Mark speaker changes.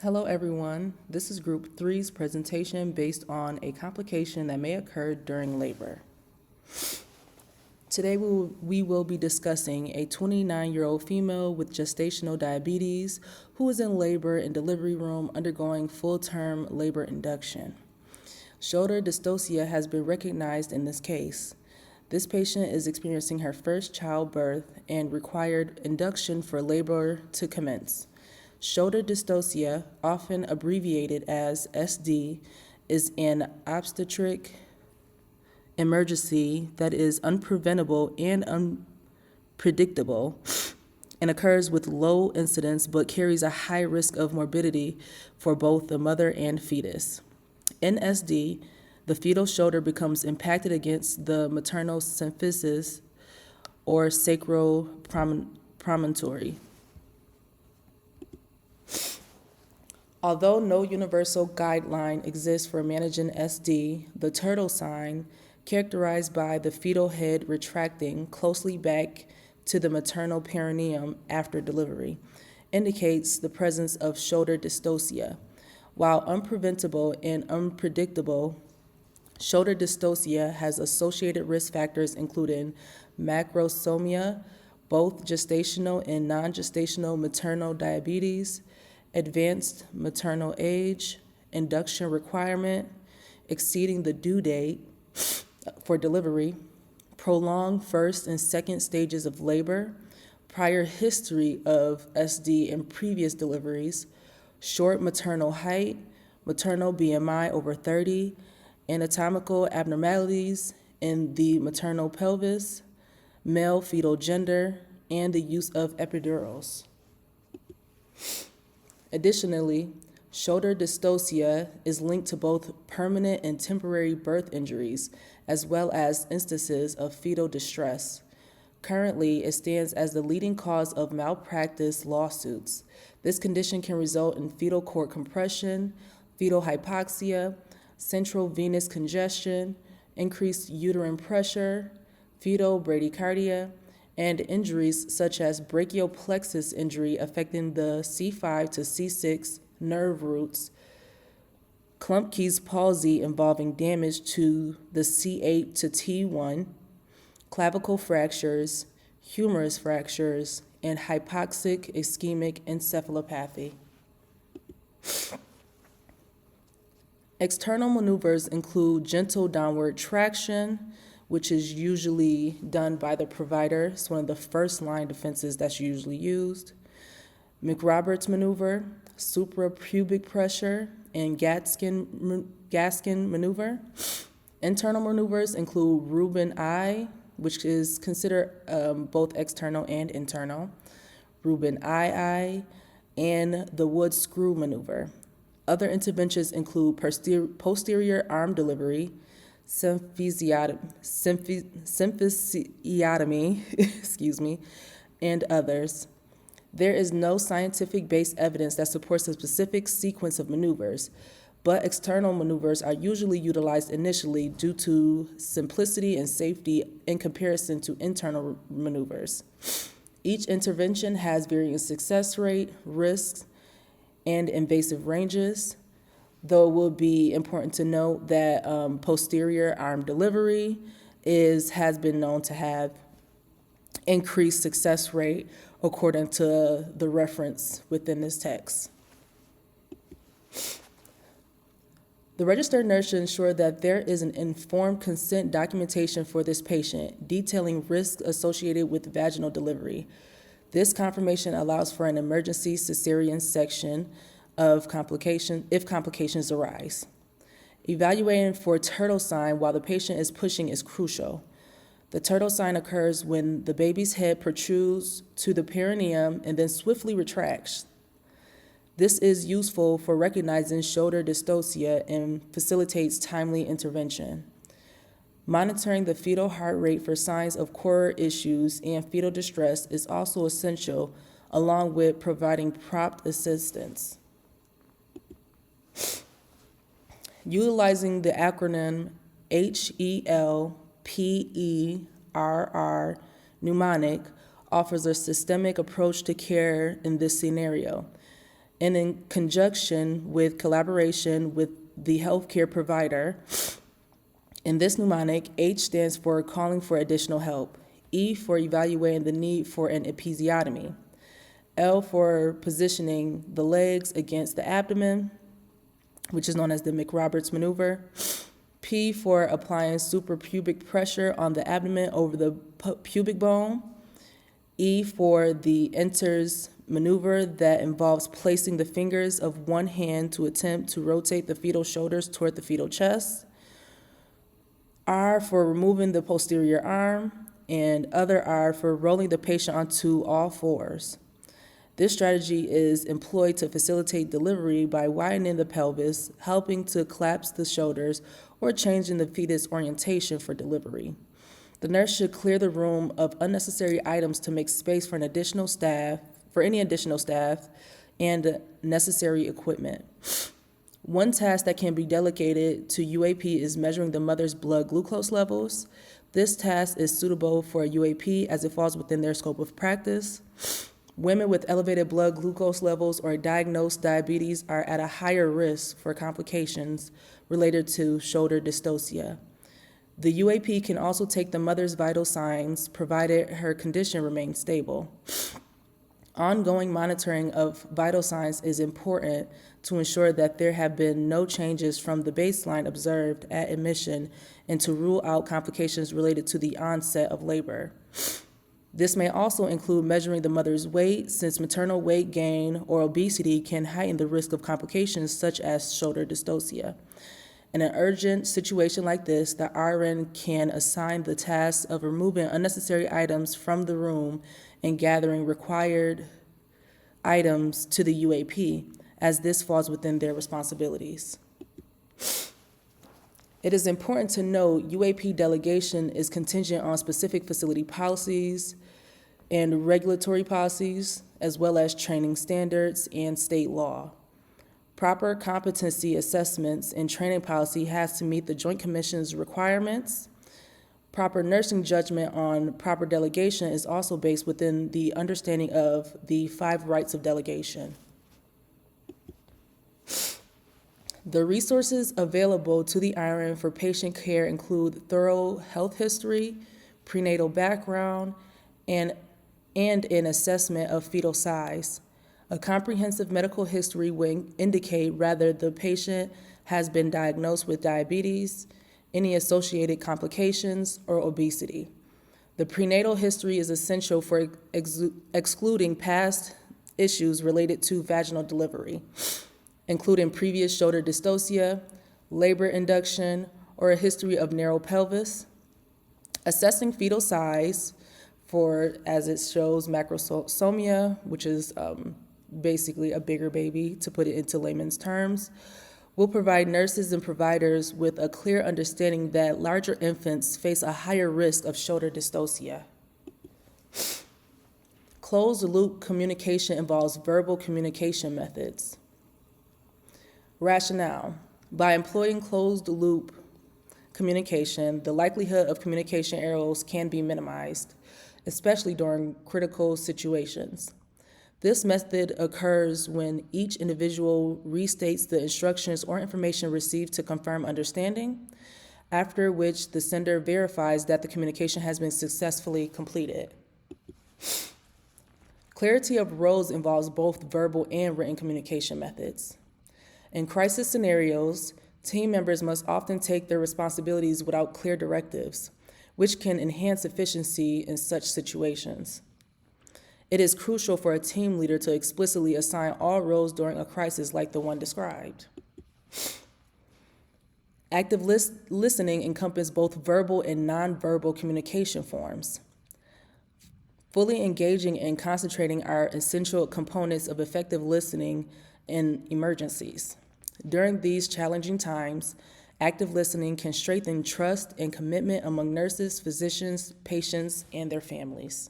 Speaker 1: Hello everyone, this is Group 3's presentation based on a complication that may occur during labor. Today we will be discussing a 29-year-old female with gestational diabetes who is in labor and delivery room undergoing full-term labor induction. Shoulder dystocia has been recognized in this case. This patient is experiencing her first childbirth and required induction for labor to commence. Shoulder dystocia, often abbreviated as SD, is an obstetric emergency that is unpreventable and unpredictable and occurs with low incidence but carries a high risk of morbidity for both the mother and fetus. In SD, the fetal shoulder becomes impacted against the maternal symphysis or sacropromontory. Although no universal guideline exists for managing SD, the turtle sign, characterized by the fetal head retracting closely back to the maternal perineum after delivery, indicates the presence of shoulder dystocia. While unpreventable and unpredictable, shoulder dystocia has associated risk factors including macrosomia, both gestational and non-gestational maternal diabetes, advanced maternal age, induction requirement, exceeding the due date for delivery, prolonged first and second stages of labor, prior history of SD in previous deliveries, short maternal height, maternal BMI over 30, anatomical abnormalities in the maternal pelvis, male fetal gender, and the use of epidurals. Additionally, shoulder dystocia is linked to both permanent and temporary birth injuries, as well as instances of fetal distress. Currently, it stands as the leading cause of malpractice lawsuits. This condition can result in fetal cord compression, fetal hypoxia, central venous congestion, increased uterine pressure, fetal bradycardia, and injuries such as brachial plexus injury affecting the C5 to C6 nerve roots, Klumpke's palsy involving damage to the C8 to T1, clavicle fractures, humerus fractures, and hypoxic ischemic encephalopathy. External maneuvers include gentle downward traction, which is usually done by the provider. It's one of the first line defenses that's usually used. McRoberts maneuver, suprapubic pressure, and Gaskin maneuver. Internal maneuvers include Rubin I, which is considered both external and internal, Rubin II, and the wood screw maneuver. Other interventions include posterior arm delivery, symphysiotomy, and others. There is no scientific-based evidence that supports a specific sequence of maneuvers, but external maneuvers are usually utilized initially due to simplicity and safety in comparison to internal maneuvers. Each intervention has varying success rate, risks, and invasive ranges, though it will be important to note that posterior arm delivery has been known to have increased success rate according to the reference within this text. The registered nurse should ensure that there is an informed consent documentation for this patient, detailing risks associated with vaginal delivery. This confirmation allows for an emergency cesarean section of if complications arise. Evaluating for turtle sign while the patient is pushing is crucial. The turtle sign occurs when the baby's head protrudes to the perineum and then swiftly retracts. This is useful for recognizing shoulder dystocia and facilitates timely intervention. Monitoring the fetal heart rate for signs of core issues and fetal distress is also essential, along with providing prompt assistance. Utilizing the acronym HELPERR mnemonic offers a systemic approach to care in this scenario. and in conjunction with collaboration with the healthcare provider. In this mnemonic, H stands for calling for additional help, E for evaluating the need for an episiotomy, L for positioning the legs against the abdomen, which is known as the McRoberts maneuver, P for applying suprapubic pressure on the abdomen over the pubic bone, E for the enters maneuver that involves placing the fingers of one hand to attempt to rotate the fetal shoulders toward the fetal chest, R for removing the posterior arm, and other R for rolling the patient onto all fours. This strategy is employed to facilitate delivery by widening the pelvis, helping to collapse the shoulders, or changing the fetus orientation for delivery. The nurse should clear the room of unnecessary items to make space for any additional staff and necessary equipment. One task that can be delegated to UAP is measuring the mother's blood glucose levels. This task is suitable for a UAP as it falls within their scope of practice. Women with elevated blood glucose levels or diagnosed diabetes are at a higher risk for complications related to shoulder dystocia. The UAP can also take the mother's vital signs, provided her condition remains stable. Ongoing monitoring of vital signs is important to ensure that there have been no changes from the baseline observed at admission and to rule out complications related to the onset of labor. This may also include measuring the mother's weight, since maternal weight gain or obesity can heighten the risk of complications such as shoulder dystocia. In an urgent situation like this, the RN can assign the task of removing unnecessary items from the room and gathering required items to the UAP, as this falls within their responsibilities. It is important to note UAP delegation is contingent on specific facility policies and regulatory policies, as well as training standards and state law. Proper competency assessments and training policy has to meet the Joint Commission's requirements. Proper nursing judgment on proper delegation is also based within the understanding of the 5 rights of delegation. The resources available to the RN for patient care include thorough health history, prenatal background, and an assessment of fetal size. A comprehensive medical history will indicate whether the patient has been diagnosed with diabetes, any associated complications, or obesity. The prenatal history is essential for excluding past issues related to vaginal delivery, including previous shoulder dystocia, labor induction, or a history of narrow pelvis. Assessing fetal size for, as it shows, macrosomia, which is basically a bigger baby, to put it into layman's terms, will provide nurses and providers with a clear understanding that larger infants face a higher risk of shoulder dystocia. Closed-loop communication involves verbal communication methods. Rationale: by employing closed-loop communication, the likelihood of communication errors can be minimized, especially during critical situations. This method occurs when each individual restates the instructions or information received to confirm understanding, after which the sender verifies that the communication has been successfully completed. Clarity of roles involves both verbal and written communication methods. In crisis scenarios, team members must often take their responsibilities without clear directives, which can enhance efficiency in such situations. It is crucial for a team leader to explicitly assign all roles during a crisis like the one described. Active listening encompasses both verbal and nonverbal communication forms. Fully engaging and concentrating are essential components of effective listening in emergencies. During these challenging times, active listening can strengthen trust and commitment among nurses, physicians, patients, and their families.